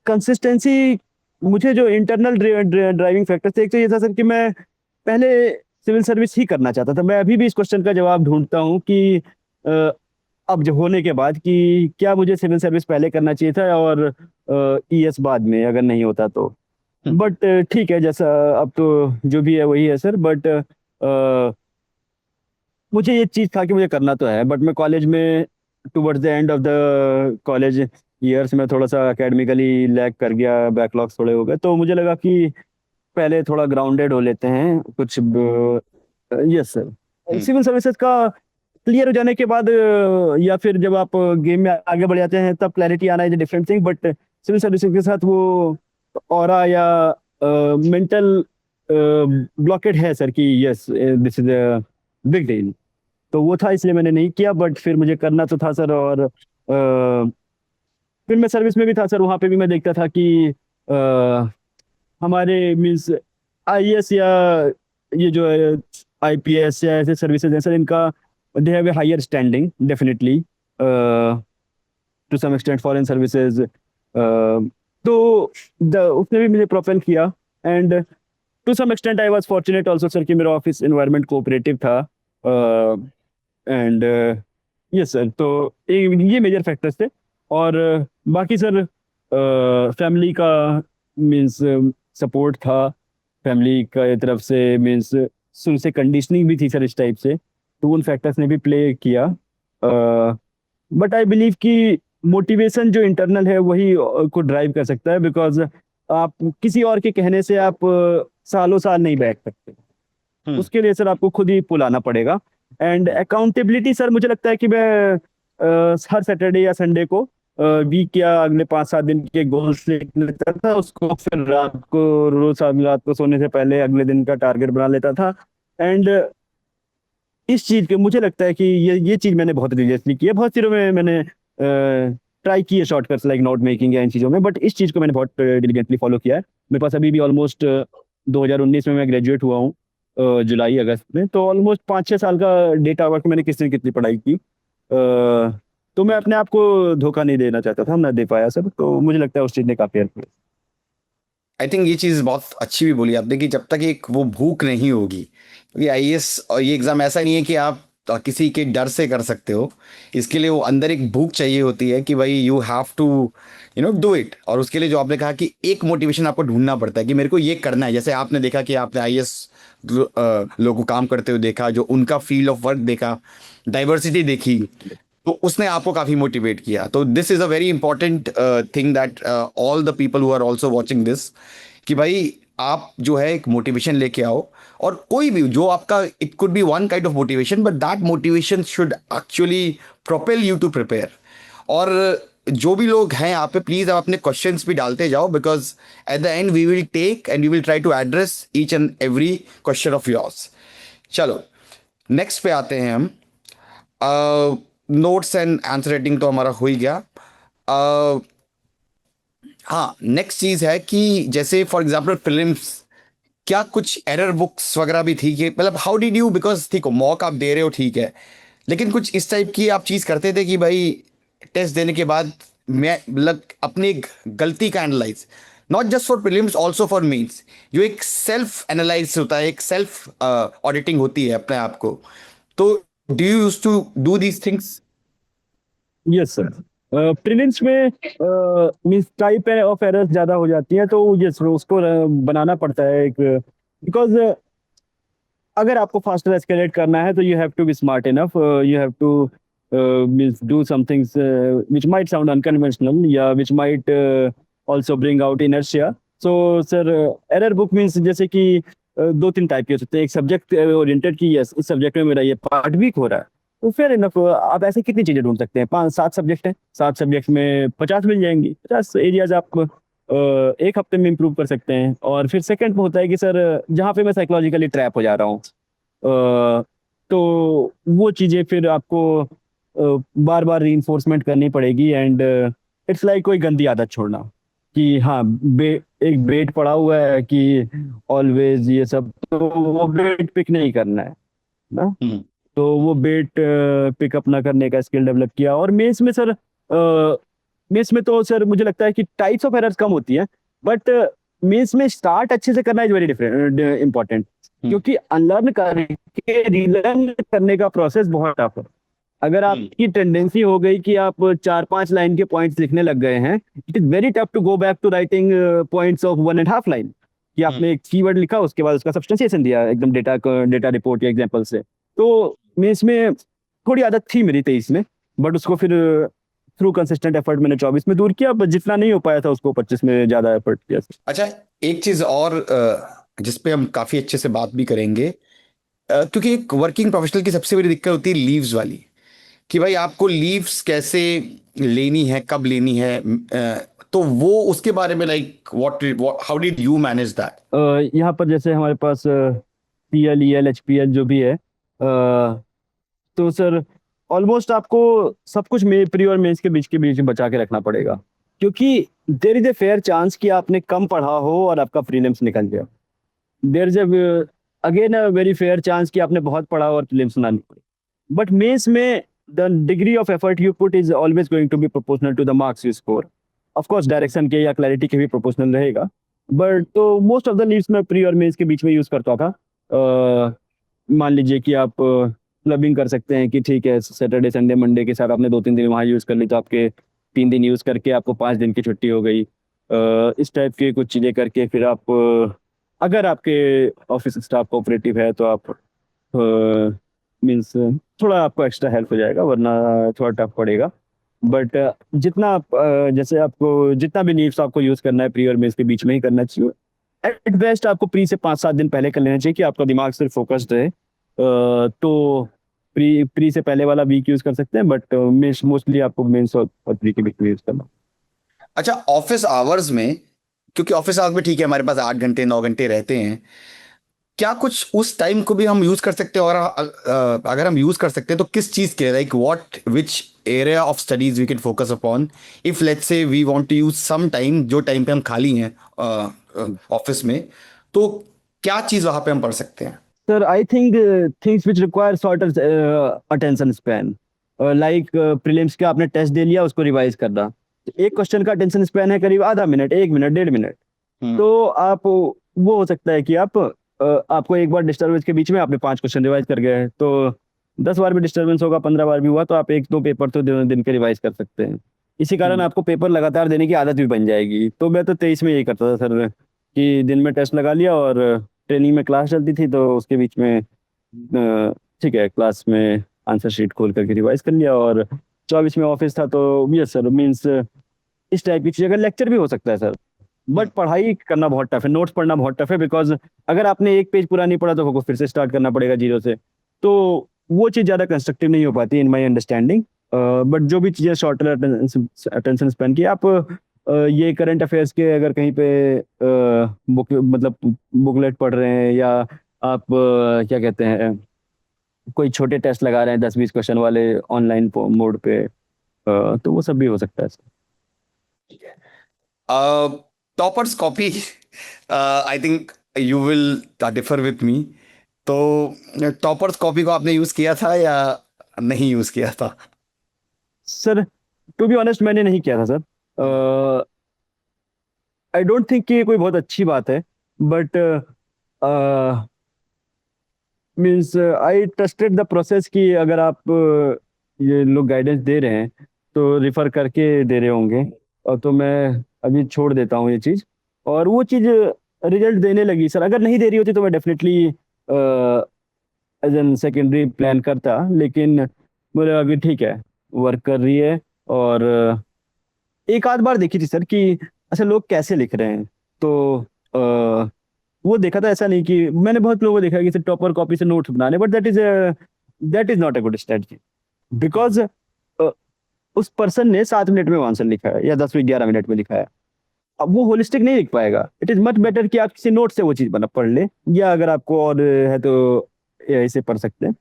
Speaker 2: कंसिस्टेंसी, मुझे जो इंटरनल ड्राइविंग फैक्टर थे, एक तो ये था सर कि मैं पहले सिविल सर्विस ही करना चाहता था। मैं अभी भी इस क्वेश्चन का जवाब ढूंढता हूँ कि अ, अब जो होने के बाद, कि क्या मुझे सिविल सर्विस पहले करना चाहिए था और ES बाद में अगर नहीं होता तो। बट ठीक है, जैसा अब तो जो भी है वही है सर। बट मुझे ये चीज़ था कि मुझे करना तो है, बट मैं कॉलेज में towards the end of the college years में थोड़ा सा एकेडमिकली लैग कर गया, बैकलॉग्स थोड़े हो गए, तो मुझे लगा कि पहले थोड़ा ग्राउंडेड हो लेते हैं कुछ। Yes sir.
Speaker 1: Hmm.
Speaker 2: Civil services का क्लियर हो जाने के बाद, या फिर जब आप गेम में आगे बढ़ जाते हैं तब क्लैरिटी आना is different thing. But civil services के साथ वो ऑरा या मेंटल ब्लॉकेड है सर कि yes this is a big deal. तो वो था, इसलिए मैंने नहीं किया। बट फिर मुझे करना तो था सर। और फिर मैं सर्विस में भी था सर, वहाँ पे भी मैं देखता था कि हमारे मीन्स IAS या ये जो है IPS या ऐसे सर्विसेज हैं सर, इनका they have a higher standing definitely to some extent, foreign services. तो उसने भी मुझे प्रोफाइल किया। And to some extent I was fortunate also sir कि मेरा ऑफिस एनवायरनमेंट कोऑपरेटिव था। एंड यस सर, तो ये मेजर फैक्टर्स थे। और बाकी सर फैमिली का मीन्स सपोर्ट था, फैमिली का तरफ से मीन्स शुरू से कंडीशनिंग भी थी सर इस टाइप से, तो उन फैक्टर्स ने भी प्ले किया। बट आई बिलीव कि मोटिवेशन जो इंटरनल है वही को ड्राइव कर सकता है, बिकॉज आप किसी और के कहने से आप सालों साल नहीं बैठ सकते।
Speaker 1: हम्म।
Speaker 2: उसके लिए सर आपको खुद ही पुल आना पड़ेगा। एंड अकाउंटेबिलिटी सर, मुझे लगता है कि मैं हर सैटरडे या संडे को वीक या अगले 5-7 दिन के गोल्स लिख लेता था उसको, फिर रात को रोज रात को सोने से पहले अगले दिन का टारगेट बना लेता था। एंड इस चीज के मुझे लगता है कि ये चीज मैंने बहुत रिलीजियसली की है। बहुत चीजों में मैंने ट्राई की है शॉर्टकट्स लाइक नोट मेकिंग या इन चीजों में, बट इस चीज को मैंने बहुत डिलिजेंटली फॉलो किया है। मेरे पास अभी भी ऑलमोस्ट 2019 में मैं ग्रेजुएट हुआ हूँ, जुलाई अगस्त में, तो ऑलमोस्ट 5-6 साल का डेटा वर्क मैंने कितनी कितनी पढ़ाई की। तो मैं अपने आप को धोखा नहीं देना चाहता था, मैं दे पाया सब, तो मुझे लगता है उस चीज ने काफी हेल्प की।
Speaker 1: आई थिंक ये चीज़ बहुत अच्छी भी बोली आपने कि जब तक एक वो भूख नहीं होगी, क्योंकि आईएएस और ये एग्ज़ाम ऐसा नहीं है कि आप किसी के डर से कर सकते हो। इसके लिए वो अंदर एक भूख चाहिए होती है कि भाई you have to do it. और उसके लिए जो आपने कहा कि एक मोटिवेशन आपको ढूंढना पड़ता है कि मेरे को ये करना है। जैसे आपने देखा कि आपने आईएएस लोगों को काम करते हुए देखा, जो उनका फील्ड ऑफ वर्क देखा, डाइवर्सिटी देखी, तो उसने आपको काफी मोटिवेट किया। तो this is a very important thing that all the people who are also watching this, कि भाई आप जो है एक मोटिवेशन लेके आओ। और कोई भी जो आपका, it could be one kind of motivation, but that motivation should actually propel you to prepare. और जो भी लोग हैं यहाँ पे, प्लीज आप अपने क्वेश्चंस भी डालते जाओ, because at the end we will take and we will try to address each and every question of yours. चलो नेक्स्ट पे आते हैं हम। नोट्स एंड आंसर राइटिंग तो हमारा हो ही गया। हाँ, नेक्स्ट चीज़ है कि जैसे फॉर एग्जांपल फिल्म्स, क्या कुछ एरर बुक्स वगैरह भी थी कि मतलब हाउ डिड यू, बिकॉज ठीक हो मॉक आप दे रहे हो ठीक है, लेकिन कुछ इस टाइप की आप चीज़ करते थे कि भाई टेस्ट देने के बाद मैं मतलब अपनी एक गलती का analyse, not just for prelims also for mains, जो एक सेल्फ एनालाइज होता है, एक सेल्फ ऑडिटिंग होती है अपने आप को। तो do you use to do these things?
Speaker 2: Yes sir. Prelims में मींस टाइप ऑफ एरर्स ज्यादा हो जाती हैं, तो यस उसको बनाना पड़ता है एक, बिकॉज अगर आपको फास्टर एस्केलेट करना है तो you have to be smart enough, you have to means do some things which might sound unconventional या which might also bring out inertia. So sir error book means जैसे कि 2-3 type के हो सकते हैं। एक सब्जेक्ट ओरिएंटेड की, yes इस सब्जेक्ट में मेरा ये पार्ट वीक हो रहा है, तो फेयर इनफ आप ऐसे कितनी चीजें ढूंढ सकते हैं। 5-7 सब्जेक्ट हैं, 7 सब्जेक्ट में 50 मिल जाएंगी, 50 एरियाज आप एक हफ्ते में इंप्रूव कर सकते हैं। और फिर सेकंड में होता है कि सर जहाँ पे मैं साइकोलॉजिकली ट्रैप हो जा रहा हूँ, तो वो चीजें फिर आपको बार बार रीइंफोर्समेंट करनी पड़ेगी। एंड इट्स लाइक कोई गंदी आदत छोड़ना कि हाँ एक बेट पड़ा हुआ है कि ऑलवेज ये सब, तो वो बेट पिक नहीं करना है ना। तो वो बेट पिकअप ना करने का स्किल डेवलप किया। और मेंस में सर मेंस में तो सर मुझे लगता है कि टाइप्स ऑफ एरर्स कम होती हैं, बट मेंस में स्टार्ट अच्छे से करना इज वेरी डिफरेंट इंपॉर्टेंट, क्योंकि अनलर्न करके रीलर्न करने का प्रोसेस बहुत टफ है। अगर आपकी टेंडेंसी हो गई कि आप 4-5 लाइन के पॉइंट्स लिखने लग गए हैं, it is very tough to go back to writing points of 1.5 line, कि आपने एक कीवर्ड लिखा उसके बाद उसका सब्सटेंशिएशन दिया एकदम डेटा रिपोर्ट या एग्जांपल से। तो मैं इसमें थोड़ी आदत थी मेरी 23 में, बट उसको फिर थ्रू कंसिस्टेंट एफर्ट मैंने 24 में दूर किया, बट जितना नहीं हो पाया था उसको 25 में ज्यादा एफर्ट किया।
Speaker 1: अच्छा, एक चीज और जिस पे हम काफी अच्छे से बात भी करेंगे, क्योंकि एक वर्किंग प्रोफेशनल की सबसे बड़ी दिक्कत होती है लीव्स वाली, कि भाई आपको लीव्स कैसे लेनी है, कब लेनी है। तो वो उसके बारे में like what how did you manage that?
Speaker 2: यहाँ पर जैसे हमारे पास पीएल ईएल एचपीएल जो भी है, तो सर ऑलमोस्ट आपको सब कुछ प्री और मेंस के बीच में बचा के रखना पड़ेगा, क्योंकि there is a fair chance कि आपने कम पढ़ा हो और आपका प्रीलिम्स निकल जाए। There is again a very fair chance कि आपने बहुत पढ़ा और प्रीलिम्स ना निकले। बट मेंस में the degree of effort you put is always going to be proportional to the marks you score. Of course direction के या क्लैरिटी के भी प्रोपोर्शनल रहेगा, बट तो मोस्ट ऑफ द लीव्स में प्री और मेंस के बीच में यूज करता था। मान लीजिए कि आप क्लबिंग कर सकते हैं कि ठीक है सैटरडे संडे मंडे के साथ आपने 2-3 दिन वहाँ यूज़ कर ली, तो आपके 3 दिन यूज़ करके आपको 5 दिन की छुट्टी हो गई। इस टाइप की कुछ चीज़ें करके फिर आप अगर आपके ऑफिस स्टाफ कोऑपरेटिव है तो आप मीन्स थोड़ा आपको एक्स्ट्रा हेल्प हो जाएगा, वरना थोड़ा टफ पड़ेगा। बट जितना आप जैसे आपको जितना भी लीव्स आपको यूज़ करना है प्री और मेंस के बीच में ही करना चाहिए। एट बेस्ट आपको प्री से 5-7 दिन पहले कर लेना चाहिए कि आपका दिमाग सिर्फ फोकस्ड रहे। तो प्री से पहले वाला वीक यूज कर सकते हैं, बट मोस्टली आपको मेंस और प्री के बीच में यूज करना।
Speaker 1: अच्छा, ऑफिस आवर्स में, क्योंकि ऑफिस आवर्स में ठीक है हमारे पास 8 घंटे 9 घंटे रहते हैं, क्या कुछ उस टाइम को भी हम यूज कर सकते हैं? और अगर हम यूज कर सकते हैं तो किस चीज के, like what which area of studies we can focus upon if let's say we want to use some time, जो टाइम पे हम खाली हैं ऑफिस में, तो क्या चीज वहां पे हम पढ़ सकते हैं?
Speaker 2: Sir, I think things which require shorter attention span, like prelims के आपने टेस्ट दे लिया, उसको रिवाइज करना, तो एक क्वेश्चन का अटेंशन स्पैन है करीब आधा मिनट, 1 मिनट, 1.5 मिनट।
Speaker 1: हम्म।
Speaker 2: तो आप वो हो सकता है कि आपको एक बार डिस्टर्बेंस के बीच में आपने 5 क्वेश्चन रिवाइज कर गए हैं, तो 10 बार भी डिस्टर्बेंस होगा, 15 बार भी हुआ, तो आप 1-2 पेपर तो दिन के रिवाइज कर सकते हैं। इसी कारण आपको पेपर लगातार देने की आदत भी बन जाएगी। तो मैं तो 23 में यही करता था सर, कि दिन में टेस्ट लगा लिया, और ट्रेनिंग में क्लास चलती थी तो उसके बीच में ठीक है, क्लास में आंसर शीट खोल करके रिवाइज कर लिया, और 24 में ऑफिस था तो यस सर, मीन्स इस टाइप की चीज। अगर लेक्चर भी हो सकता है सर, बट पढ़ाई करना बहुत टफ है, नोट्स पढ़ना बहुत टफ है, बिकॉज अगर आपने एक पेज पूरा नहीं पढ़ा तो आपको फिर से स्टार्ट करना पड़ेगा जीरो से, तो वो चीज़ ज़्यादा कंस्ट्रक्टिव नहीं हो पाती इन माई अंडरस्टैंडिंग। बट जो भी चीज़ें शॉर्टर अटेंशन स्पैन की, आप ये करंट अफेयर्स के अगर कहीं पे बुक मतलब बुकलेट पढ़ रहे हैं, या आप क्या कहते हैं, कोई छोटे टेस्ट लगा रहे हैं 10-20 क्वेश्चन वाले ऑनलाइन मोड पे, तो वो सब भी हो सकता है sir.
Speaker 1: Toppers copy, I think you will differ with me, तो टॉपर्स कॉपी को आपने यूज किया था या नहीं यूज किया था?
Speaker 2: सर टू बी ऑनेस्ट मैंने नहीं किया था सर। आई डोंट थिंक कि ये कोई बहुत अच्छी बात है, but means I trusted the process कि अगर आप ये लोग गाइडेंस दे रहे हैं तो रिफर करके दे रहे होंगे, और तो मैं अभी छोड़ देता हूँ ये चीज़। और वो चीज़ रिजल्ट देने लगी सर, अगर नहीं दे रही होती तो मैं definitely as an secondary plan करता, लेकिन बोले अभी ठीक है, वर्क कर रही है। और एक आध बार देखी थी सर कि अच्छा लोग कैसे लिख रहे हैं, तो वो देखा था। ऐसा नहीं कि मैंने बहुत लोगों को देखा कि टॉपर कॉपी से नोट्स बनाने, but that is not a good strategy, because उस पर्सन ने 7 मिनट में आंसर लिखा है या 10-11 मिनट में लिखा है, अब वो होलिस्टिक नहीं लिख पाएगा। इट इज मच बेटर कि आप किसी नोट से वो चीज बना पढ़ ले, या अगर आपको और है तो एआई से पढ़ सकते हैं।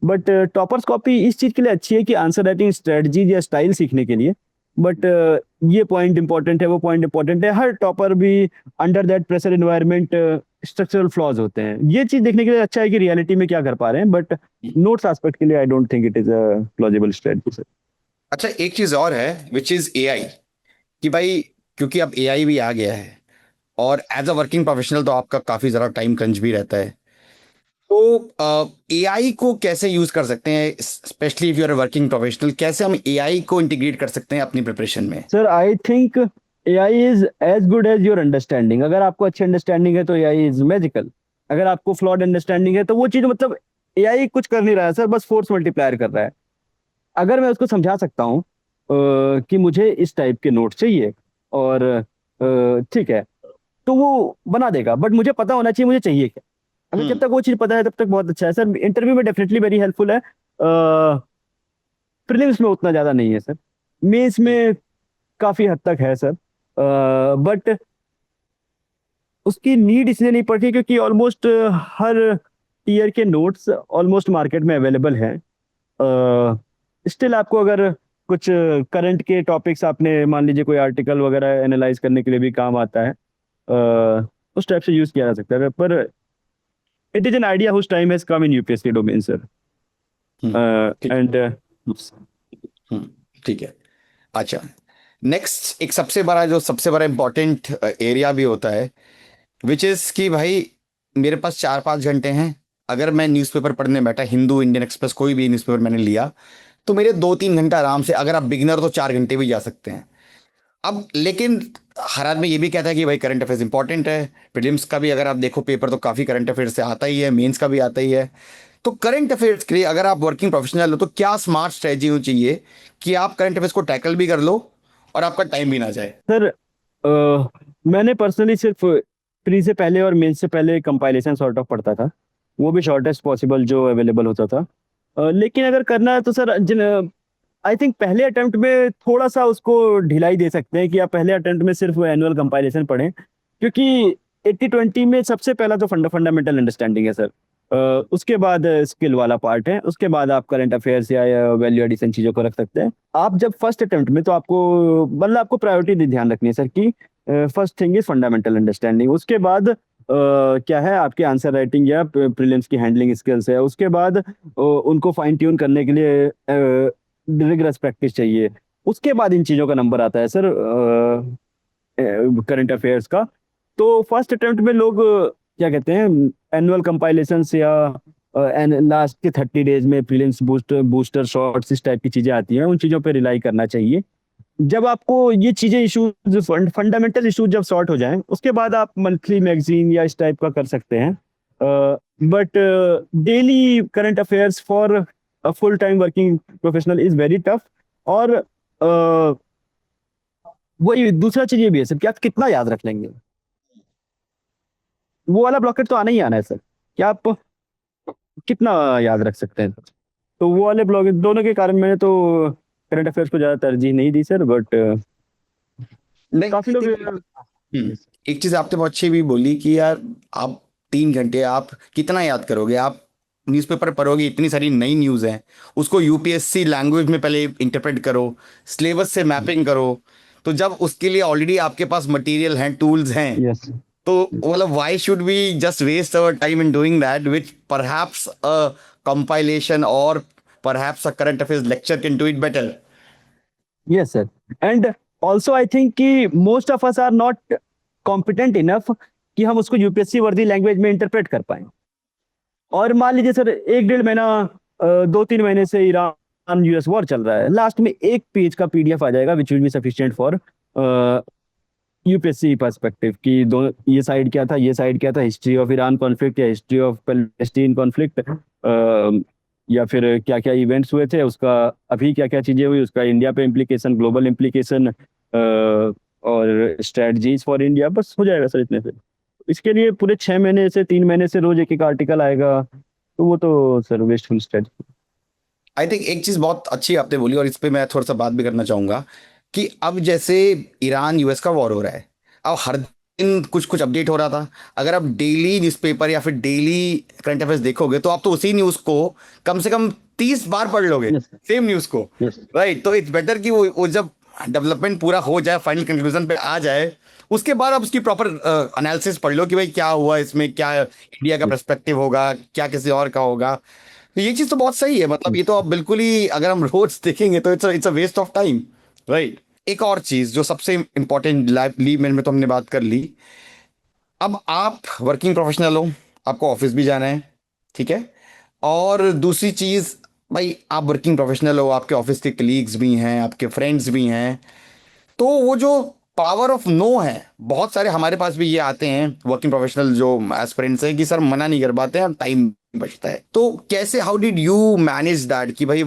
Speaker 2: बट टॉपर्स कॉपी इस चीज के लिए अच्छी है कि आंसर राइटिंग स्ट्रेटजी या स्टाइल सीखने के लिए, बट ये पॉइंट इंपॉर्टेंट है, वो पॉइंट इंपॉर्टेंट है, हर टॉपर भी under that pressure environment structural flaws होते हैं। ये चीज देखने के लिए अच्छा है कि रियलिटी में क्या कर पा रहे हैं, बट नोट्स एस्पेक्ट के लिए आई don't think it is a plausible strategy sir.
Speaker 1: अच्छा, एक चीज और है विच इज एआई, कि भाई क्योंकि अब एआई भी आ गया है, और एज अ वर्किंग प्रोफेशनल तो आपका काफी ज़रा टाइम क्रंच भी रहता है, तो एआई को कैसे यूज कर सकते हैं, specially if you are working professional, कैसे हम एआई को इंटीग्रेट कर सकते हैं अपनी प्रिपरेशन में?
Speaker 2: Sir I think AI is as good as your understanding. अगर आपको अच्छी अंडरस्टैंडिंग है तो एआई इज मैजिकल। अगर आपको फ्लॉड अंडरस्टैंडिंग है तो वो चीज, मतलब एआई कुछ कर नहीं रहा है सर, बस फोर्स मल्टीप्लायर कर रहा है। अगर मैं उसको समझा सकता हूँ कि मुझे इस टाइप के नोट चाहिए, और ठीक है, तो वो बना देगा, बट मुझे पता होना चाहिए मुझे चाहिए क्या। अगर जब तक वो चीज पता है तब तक बहुत अच्छा है सर। इंटरव्यू में डेफिनेटली वेरी हेल्पफुल है, प्रीलिम्स में उतना ज्यादा नहीं है सर, मेंस में काफी हद तक है सर, बट उसकी नीड इसलिए नहीं पड़ती क्योंकि ऑलमोस्ट हर ईयर के नोट्स ऑलमोस्ट मार्केट में अवेलेबल हैं। स्टिल आपको अगर कुछ करंट के टॉपिक्स, आपने मान लीजिए कोई आर्टिकल वगैरह एनालाइज करने के लिए भी काम आता है, उस टाइप से यूज किया जा सकता है, पर it is an idea whose time has come in UPSC domain sir.
Speaker 1: ठीक
Speaker 2: एंड
Speaker 1: ठीक है। अच्छा, नेक्स्ट एक सबसे बड़ा इंपॉर्टेंट एरिया भी होता है, विच इज कि भाई मेरे पास 4-5 घंटे हैं, अगर मैं न्यूज़पेपर पढ़ने बैठा, हिंदू, इंडियन एक्सप्रेस, कोई भी न्यूज़पेपर मैंने लिया, तो मेरे 2-3 घंटा आराम से, अगर आप बिगिनर तो 4 घंटे भी जा सकते हैं। अब लेकिन हर आदमी ये भी कहता है कि भाई करंट अफेयर्स इंपॉर्टेंट है, प्रीलिम्स का भी अगर आप देखो पेपर तो काफ़ी करंट अफेयर्स से आता ही है, मेंस का भी आता ही है। तो करंट अफेयर्स के लिए अगर आप वर्किंग प्रोफेशनल हो तो क्या स्मार्ट स्ट्रेटजी होनी चाहिए कि आप करंट अफेयर्स को टैकल भी कर लो और आपका टाइम भी ना जाए?
Speaker 2: सर मैंने पर्सनली सिर्फ प्री से पहले और मेन से पहले कंपाइलेशन सॉर्ट ऑफ पढ़ता था, वो भी शॉर्टेस्ट पॉसिबल जो अवेलेबल होता था। लेकिन अगर करना है तो सर आई थिंक पहले अटेम्प्ट में थोड़ा सा उसको ढिलाई दे सकते हैं कि आप पहले अटेम्प्ट में सिर्फ एनुअल कंपाइलेशन पढ़ें, क्योंकि 80-20 में सबसे पहला तो फंडामेंटल अंडरस्टैंडिंग है सर। उसके बाद स्किल वाला पार्ट है, उसके बाद आप करंट अफेयर्स या वैल्यू एडिशन चीज़ों को रख सकते हैं। आप जब फर्स्ट अटेम्प्ट में, तो आपको मतलब आपको प्रायोरिटी ध्यान रखनी है सर कि first thing is fundamental understanding, उसके बाद क्या है आपकी आंसर राइटिंग या प्रीलिम्स की हैंडलिंग स्किल्स है, उसके बाद उनको फाइन ट्यून करने के लिए रिगरस प्रैक्टिस चाहिए, उसके बाद इन चीज़ों का नंबर आता है सर करंट अफेयर्स का। तो फर्स्ट अटेम्प्ट में लोग क्या कहते हैं एनुअल कंपाइलेशंस या लास्ट के 30 डेज में प्रीलिम्स बूस्टर शॉट्स इस टाइप की चीज़ें आती हैं, उन चीज़ों पे रिलाई करना चाहिए। जब आपको ये चीज़ें इश्यूज फंडामेंटल इश्यूज जब सॉर्ट हो जाएं, उसके बाद आप मंथली मैगजीन या इस टाइप का कर सकते हैं। But daily current affairs for a full time working professional is very tough. और वही दूसरा चीज ये भी है सर कि आप कितना याद रख लेंगे, वो वाला ब्लॉकेट तो आना ही आना है सर, कि आप कितना याद रख सकते हैं। तो वो वाले ब्लॉक दोनों के कारण मैंने तो करंट अफेयर्स को ज्यादा तरजीह नहीं दी सर, बट
Speaker 1: नहीं,
Speaker 2: काफी लोग
Speaker 1: एक चीज आपने बहुत अच्छी भी बोली कि यार आप 3 घंटे आप कितना याद करोगे, आप न्यूज़पेपर पढ़ोगे, इतनी सारी नई न्यूज़ हैं, उसको यूपीएससी लैंग्वेज में पहले इंटरप्रेट करो, सिलेबस से मैपिंग करो। तो जब उसके लिए ऑलरेडी आपके पास मटेरियल हैं, टूल्स हैं,
Speaker 2: यस
Speaker 1: तो मतलब why should we just waste our time in doing that which perhaps a compilation or perhaps a current affairs lecture can do it better.
Speaker 2: yes sir, and also I think कि most of us are not competent enough कि हम उसको UPSC वर्दी language में interpret कर पाए। और मान लीजिए सर 1-1.5 महीना 2-3 महीने से ईरान यूएस वॉर चल रहा है, लास्ट में एक पेज का पीडीएफ आ जाएगा which will be sufficient for UPSC perspective कि दो ये साइड क्या था, ये साइड क्या था, हिस्ट्री ऑफ ईरान कॉन्फ्लिक्ट या हिस्ट्री ऑफ पैलेस्टीन कॉन्फ्लिक्ट, या फिर क्या क्या इवेंट्स हुए थे, उसका अभी क्या क्या चीजें हुई, उसका इंडिया पे इम्प्लीकेशन, ग्लोबल इम्प्लीकेशन, और स्ट्रेटजीज फॉर इंडिया, बस हो जाएगा सर इतने से। इसके लिए पूरे 6 महीने से 3 महीने से रोज एक एक आर्टिकल आएगा, तो वो तो sir wasteful strategy.
Speaker 1: I think एक चीज़ बहुत अच्छी आपने बोली और इस पे मैं थोड़ा सा बात भी करना चाहूँगा कि अब जैसे ईरान यूएस का वॉर हो रहा है, अब हर दिन कुछ कुछ अपडेट हो रहा था। अगर आप डेली न्यूज़पेपर या फिर डेली करंट अफेयर्स देखोगे तो आप तो उसी न्यूज़ को कम से कम 30 बार पढ़ लोगे,
Speaker 2: Yes,
Speaker 1: सेम न्यूज़ को,
Speaker 2: yes.
Speaker 1: राइट। तो इट्स बेटर कि वो जब डेवलपमेंट पूरा हो जाए, फाइनल कंक्लूजन पे आ जाए, उसके बाद आप उसकी प्रॉपर एनालिसिस पढ़ लो कि भाई क्या हुआ इसमें, क्या इंडिया का पर्सपेक्टिव होगा, क्या किसी और का होगा। तो ये चीज़ तो बहुत सही है, मतलब ये तो आप बिल्कुल ही अगर हम रोज देखेंगे तो it's a waste of time, right. एक और चीज़ जो सबसे इंपॉर्टेंट लीव में तो हमने बात कर ली। अब आप वर्किंग प्रोफेशनल हो, आपको ऑफिस भी जाना है, ठीक है। और दूसरी चीज़, भाई आप वर्किंग प्रोफेशनल हो, आपके ऑफिस के कलीग्स भी हैं, आपके फ्रेंड्स भी हैं, तो वो जो पावर ऑफ नो है, बहुत सारे हमारे पास भी ये आते हैं वर्किंग प्रोफेशनल जो एस्पिरेंट्स हैं कि सर मना नहीं कर पाते हैं, टाइम बचता है। तो कैसे, how did you manage that कि भाई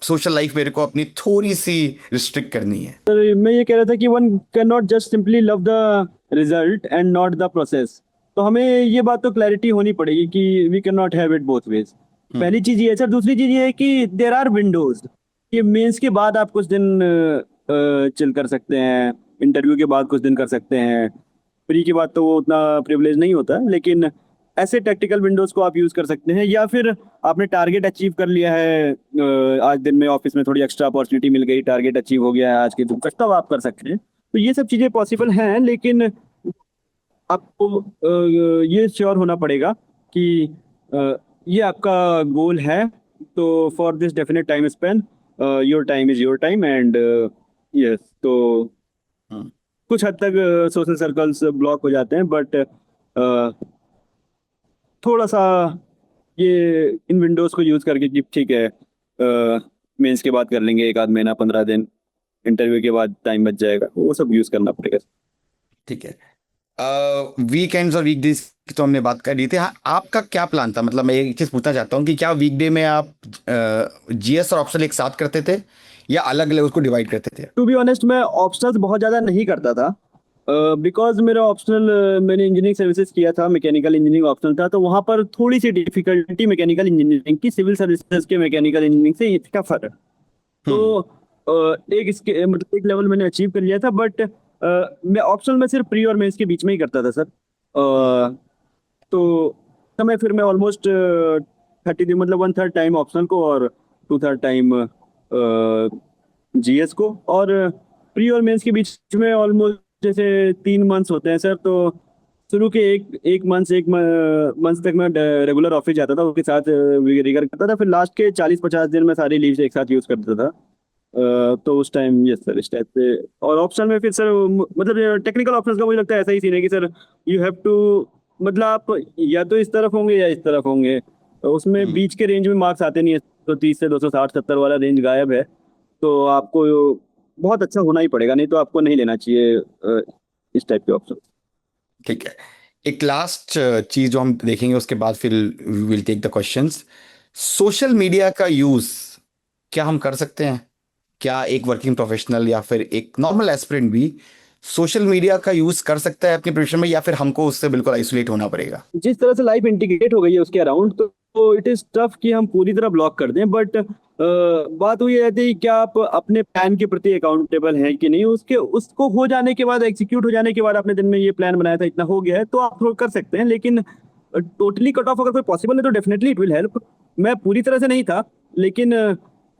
Speaker 1: सोशल लाइफ मेरे को अपनी थोड़ी सी रिस्ट्रिक्ट करनी है?
Speaker 2: सर मैं ये कह रहा था कि one cannot just simply love the result and not the process. तो हमें ये बात तो क्लैरिटी होनी पड़ेगी कि we cannot have it both ways. पहली चीज ये है सर। दूसरी चीज ये है कि देर आर विंडोज, कि मेंस के बाद आप कुछ दिन चिल कर सकते हैं, इंटरव्यू के बाद कुछ दिन कर सकते हैं, प्री के बाद तो वो उतना प्रिविलेज नहीं होता, लेकिन ऐसे टैक्टिकल विंडोज को आप यूज कर सकते हैं। या फिर आपने टारगेट अचीव कर लिया है, आज दिन में ऑफिस में थोड़ी एक्स्ट्रा अपॉर्चुनिटी मिल गई, टारगेट अचीव हो गया है आज के दिन तक, तब आप कर सकते हैं। तो ये सब चीजें पॉसिबल हैं, लेकिन आपको ये श्योर होना पड़ेगा कि ये आपका गोल है। तो for this definite time Spain, your time is your time, and yes, तो
Speaker 1: हम्म।
Speaker 2: कुछ हद तक सोशल सर्कल्स ब्लॉक हो जाते हैं, बट थोड़ा सा ये इन विंडोज को यूज करके कि ठीक है मेंस के बाद कर लेंगे, 1 आध महीना 15 दिन, इंटरव्यू के बाद टाइम बच जाएगा, वो सब यूज करना पड़ेगा।
Speaker 1: ठीक है। वीकेंड्स और वीकडेज की तो हमने बात कर ली थी। हाँ, आपका क्या प्लान था? मतलब मैं एक चीज़ पूछना चाहता हूँ कि क्या वीकडे में आप जीएस और ऑप्शनल एक साथ करते थे या अलग अलग उसको डिवाइड करते थे?
Speaker 2: टू बी ऑनेस्ट मैं ऑप्शनल्स बहुत ज्यादा नहीं करता था। बिकॉज मेरा ऑप्शनल मैंने इंजीनियरिंग सर्विसेज किया था, मैकेनिकल इंजीनियरिंग ऑप्शनल था, तो वहाँ पर थोड़ी सी डिफिकल्टी मैकेनिकल इंजीनियरिंग की सिविल सर्विसेज के मैकेनिकल इंजीनियरिंग से इसका फर्क। तो
Speaker 1: हम्म।
Speaker 2: एक इसके मतलब एक लेवल मैंने अचीव कर लिया था, बट मैं ऑप्शनल में सिर्फ प्री और मेंस के बीच में ही करता था सर। तो समय फिर मैं ऑलमोस्ट 30 दिन मतलब 1/3 टाइम ऑप्शनल को और 2/3 टाइम जीएस को, और प्री और मेंस के बीच में ऑलमोस्ट जैसे 3 मंथ्स होते हैं सर, तो शुरू के एक मंथ तक मैं रेगुलर ऑफिस जाता था, उसके साथ रिगर करता था, फिर लास्ट के 40-50 दिन में सारी लीव एक साथ यूज करता था। तो उस टाइम यस सर इस टाइप से। और ऑप्शन में फिर सर मतलब टेक्निकल ऑप्शंस का मुझे लगता है ऐसा ही सीन है कि सर यू हैव टू, मतलब आप या तो इस तरफ होंगे या इस तरफ होंगे, तो उसमें
Speaker 1: हम्म।
Speaker 2: बीच के रेंज में मार्क्स आते नहीं है, तो 30 से 260-70 वाला रेंज गायब है। तो आपको बहुत अच्छा होना ही पड़ेगा, नहीं तो आपको नहीं लेना चाहिए इस टाइप के ऑप्शन।
Speaker 1: ठीक है। एक लास्ट चीज जो हम देखेंगे, उसके बाद फिर will take the questions. Social media का यूज क्या हम कर सकते हैं? क्या एक वर्किंग प्रोफेशनल या फिर एक नॉर्मल एस्पिरेंट भी सोशल मीडिया का यूज कर सकता है अपनी प्रोफेशन में, या फिर हमको उससे बिल्कुल आइसोलेट होना पड़ेगा?
Speaker 2: जिस तरह से लाइफ इंटीग्रेट हो गई है उसके अराउंड, तो इट इज टफ कि हम पूरी तरह ब्लॉक कर दें, बट बात हुई रहती है क्या आप अपने प्लान के प्रति अकाउंटेबल हैं कि नहीं, उसके उसको हो जाने के बाद, एग्जीक्यूट हो जाने के बाद, आपने दिन में ये प्लान बनाया था इतना हो गया है, तो आप थोड़ा कर सकते हैं, लेकिन टोटली कट ऑफ अगर कोई पॉसिबल है तो डेफिनेटली इट विल हेल्प। मैं पूरी तरह से नहीं था, लेकिन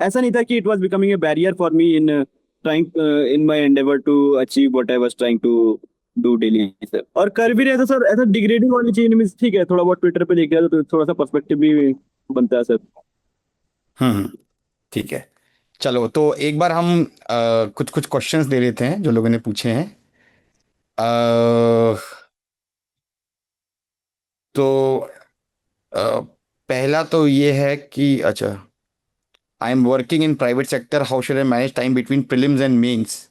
Speaker 2: ऐसा नहीं था कि it was becoming a barrier for me in trying in my endeavour to achieve what I was trying to do daily sir. और कर भी रहे थे सर, ऐसा डिग्रेडिंग वाली चीज नहीं, ठीक है थोड़ा बहुत ट्विटर पे देख लिया तो थोड़ा सा पर्सपेक्टिव भी बनता है सर।
Speaker 1: हम्म। ठीक है। चलो, तो एक बार हम कुछ कुछ क्वेश्चंस दे लेते हैं जो लोगों ने पूछे हैं। अ, तो अ, पहला तो ये है कि अच्छा, I am working in private sector, how should I manage time between prelims and mains?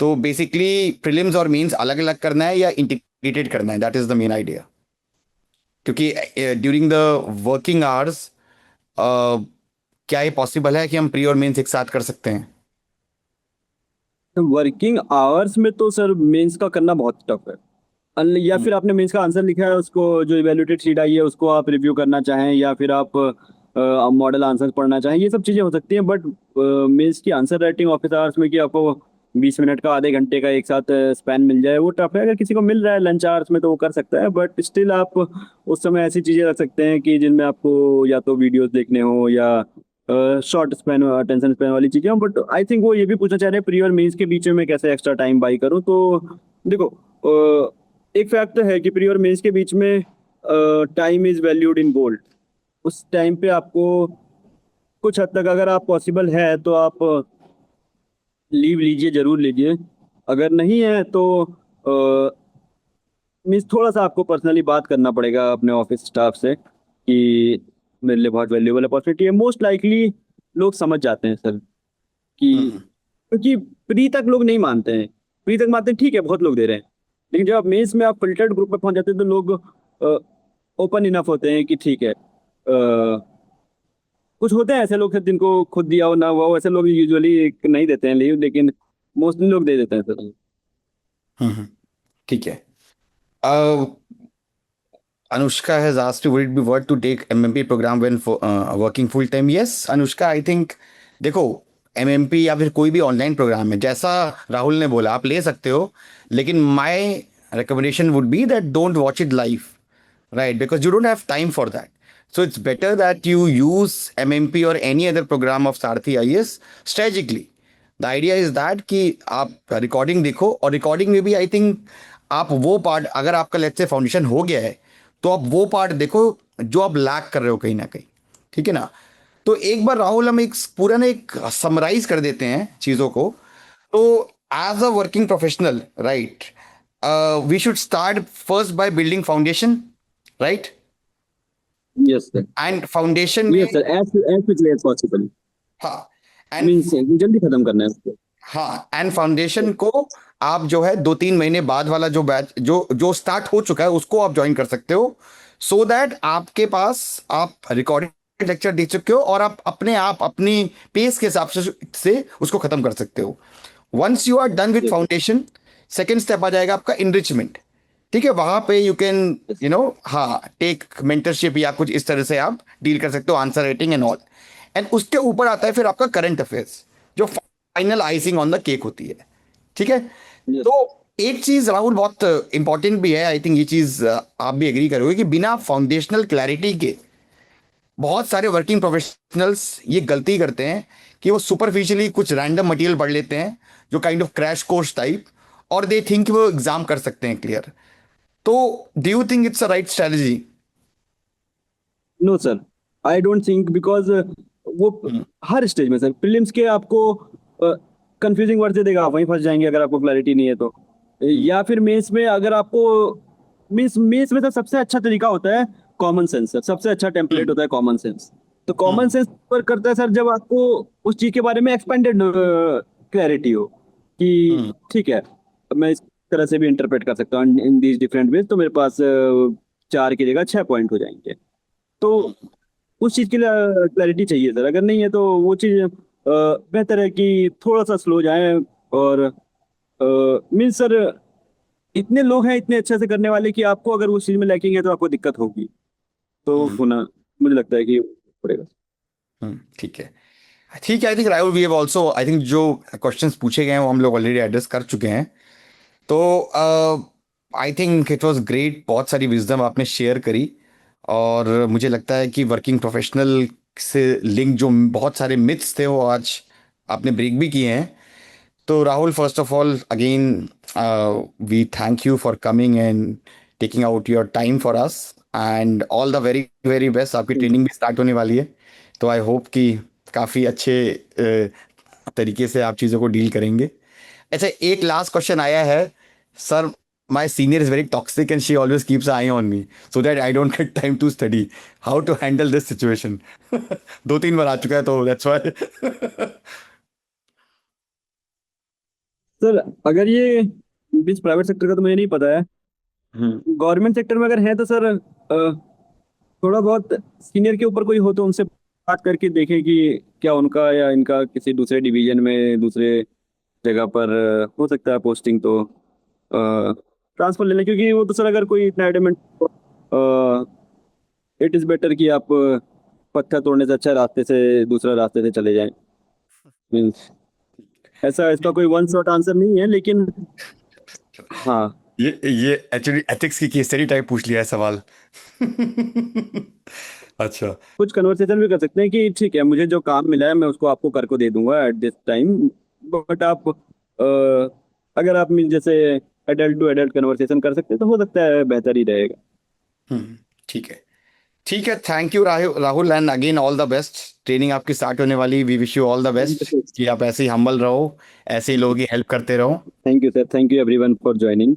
Speaker 1: तो बेसिकली प्रीलिम्स और मेंस अलग अलग करना है या इंटीग्रेटेड करना है, that is the main idea. क्योंकि ड्यूरिंग द वर्किंग आवर्स क्या ये पॉसिबल है कि हम प्री और मेंस एक साथ कर सकते हैं?
Speaker 2: वर्किंग आवर्स में तो सर मेंस का करना बहुत टफ है। या
Speaker 1: हम्म।
Speaker 2: फिर आपने मेंस का आंसर लिखा है, उसको जो इवेल्यूटेड शीट आई है उसको आप रिव्यू करना चाहें, या फिर आप मॉडल आंसर पढ़ना चाहें, ये सब चीजें हो सकती हैं, बट मेंस की आंसर राइटिंग ऑफिस आवर्स में कि आपको 20 मिनट का, आधे घंटे का एक साथ स्पैन मिल जाए, वो टफ है। अगर किसी को मिल रहा है लंच आवर्स में तो वो कर सकता है, बट स्टिल आप उस समय ऐसी चीजें रख सकते हैं कि जिनमें आपको या तो वीडियोस देखने हो या शॉर्ट स्पैन अटेंशन स्पैन वाली चीजें हो। बट आई थिंक वो ये भी पूछना चाह रहे हैं प्री और मेंस के बीच में मैं कैसे एक्स्ट्रा टाइम बाई करूँ। तो देखो, एक फैक्ट है कि प्री और मेंस के बीच में time is valued in gold. उस टाइम पे आपको कुछ हद तक अगर आप पॉसिबल है तो आप लीव लीजिए, जरूर लीजिए। अगर नहीं है तो मीन्स थोड़ा सा आपको पर्सनली बात करना पड़ेगा अपने ऑफिस स्टाफ से कि मेरे लिए बहुत वैल्यूबल अपॉर्चुनिटी है। मोस्ट लाइकली लोग समझ जाते हैं सर कि,
Speaker 1: हम्म।
Speaker 2: क्योंकि प्री तक लोग नहीं मानते हैं। प्री तक मानते हैं ठीक है बहुत लोग दे रहे हैं, लेकिन जब आप मेंस में आप फिल्टर्ड ग्रुप में पहुंच जाते हैं तो लोग ओपन इनफ होते हैं कि ठीक है। कुछ होते हैं ऐसे लोग सर जिनको खुद दिया हो ना हुआ हो, ऐसे लोग यूजुअली नहीं देते हैं लीव, लेकिन मोस्टली लोग दे देते हैं सर।
Speaker 1: हम्म। ठीक है। uh, Anushka has asked you, would it be worth to take MMP program when working full time? Yes, Anushka, I think देखो, MMP या फिर कोई भी ऑनलाइन प्रोग्राम है, जैसा राहुल ने बोला, आप ले सकते हो, लेकिन my recommendation would be that don't watch it live, right? Because you don't have time for that. So it's better that you use MMP or any other program of Sarthi IAS strategically. The idea is that कि आप recording देखो, और recording में भी I think आप वो part, अगर आपका लेट्स से फाउंडेशन हो गया है, तो आप वो पार्ट देखो जो आप लैक कर रहे हो कहीं ना कहीं। ठीक है ना? तो एक बार राहुल हम एक पूरा ना एक समराइज कर देते हैं चीज़ों को। तो as a working professional, right, we should start first by building foundation, right?
Speaker 2: Yes sir.
Speaker 1: And foundation में,
Speaker 2: yes sir, as as quickly as possible.
Speaker 1: हाँ, एंड
Speaker 2: मीन्स जल्दी खत्म करना है उसको।
Speaker 1: हाँ, एंड फाउंडेशन को आप जो है 2-3 महीने बाद वाला जो बैच जो जो स्टार्ट हो चुका है उसको आप ज्वाइन कर सकते हो, सो दैट आपके पास आप रिकॉर्डेड लेक्चर दे चुके हो और आप अपने आप अपनी पेस के हिसाब से उसको खत्म कर सकते हो। Once you are done with foundation, second step आ जाएगा आपका इनरिचमेंट। ठीक है, वहां पे यू कैन हाँ टेक मेंटरशिप या कुछ इस तरह से आप डील कर सकते हो, answer writing and all. And उसके ऊपर आता है फिर आपका करंट अफेयर्स, जो final icing on the cake होती है। ठीक है,
Speaker 2: Yes.
Speaker 1: तो एक चीज राहुल बहुत इंपॉर्टेंट भी है, आई थिंक ये चीज आप भी एग्री करोगे कि बिना फाउंडेशनल क्लैरिटी के बहुत सारे वर्किंग प्रोफेशनल्स ये गलती करते हैं कि वो सुपरफिशियली कुछ रैंडम मटेरियल पढ़ लेते हैं, जो kind of crash course type, और दे थिंक वो एग्जाम कर सकते हैं क्लियर। तो do you think it's a right strategy?
Speaker 2: No sir, I don't think, because वो हर स्टेज में सर, प्रीलिम्स के आपको कंफ्यूजिंग वर्ड दे देगा, आप वहीं फंस जाएंगे अगर आपको क्लैरिटी नहीं है तो। या फिर मेंस में अगर आपको, मेंस में तो सबसे अच्छा तरीका होता है कॉमन सेंस सर, सबसे अच्छा टेम्पलेट होता है कॉमन सेंस। तो कॉमन सेंस वर्क करता है सर जब आपको उस चीज के बारे में एक्सपेंडेड क्लैरिटी हो कि ठीक है, मैं इस तरह से भी इंटरप्रेट कर सकता हूँ इन दीज डिफरेंट वेज, तो मेरे पास 4 की जगह 6 पॉइंट हो जाएंगे। तो उस चीज के लिए क्लैरिटी चाहिए सर, अगर नहीं है तो वो चीज बेहतर है कि थोड़ा सा स्लो जाए। और मीन सर, इतने लोग हैं इतने अच्छे से करने वाले कि आपको अगर उस चीज में लैकिंग है तो आपको दिक्कत होगी, तो होना मुझे लगता है कि पड़ेगा।
Speaker 1: ठीक है, ठीक है। I think Rahul we have also, I think जो क्वेश्चंस पूछे गए हैं वो हम लोग ऑलरेडी एड्रेस कर चुके हैं। तो I think it was great, बहुत सारी विजडम आपने शेयर करी, और मुझे लगता है कि वर्किंग प्रोफेशनल से लिंक जो बहुत सारे मिथ्स थे वो आज आपने ब्रेक भी किए हैं। तो Rahul, first of all again we thank you for coming and taking out your time for us, and all the very very best. आपकी ट्रेनिंग भी स्टार्ट होने वाली है, तो आई होप कि काफ़ी अच्छे तरीके से आप चीज़ों को डील करेंगे। अच्छा, एक लास्ट क्वेश्चन आया है sir, my senior is very toxic and she always keeps eye on me so that I don't get time to study, how to handle this situation? 2-3 बार आ चुका है, तो दैट्स व्हाई।
Speaker 2: सर अगर ये बीच private sector का तो मुझे नहीं पता है, गवर्नमेंट सेक्टर में अगर है तो सर थोड़ा बहुत सीनियर के ऊपर कोई हो तो उनसे बात करके देखें कि क्या उनका या इनका किसी दूसरे डिवीजन में दूसरे जगह पर हो सकता है पोस्टिंग, तो ट्रांसफर ले लें। क्योंकि वो तो सर अगर कोई इतना एडमेंट, इट इज़ बेटर कि आप पत्थर तोड़ने से अच्छा रास्ते से दूसरा रास्ते से चले जाएं। मीन्स ऐसा इसका कोई वन शॉट आंसर नहीं है, लेकिन हाँ,
Speaker 1: ये एक्चुअली एथिक्स की केस स्टडी टाइप पूछ लिया है सवाल। अच्छा।
Speaker 2: कुछ कन्वर्सेशन भी कर सकते हैं कि ठीक है, मुझे जो काम मिला है मैं उसको आपको कर को दे दूंगा एट दिस टाइम, बट आप अगर आप जैसे एडल्ट टू एडल्ट कन्वर्सेशन कर सकते हैं तो हो सकता है बेहतर ही रहेगा।
Speaker 1: ठीक है, ठीक है। Thank you Rahul, Rahul, and again all the best. Training आपकी स्टार्ट होने वाली, we wish you all the best कि आप ऐसे ही हम्बल रहो, ऐसे ही लोगों की हेल्प करते रहो।
Speaker 2: Thank you sir, thank you everyone for joining.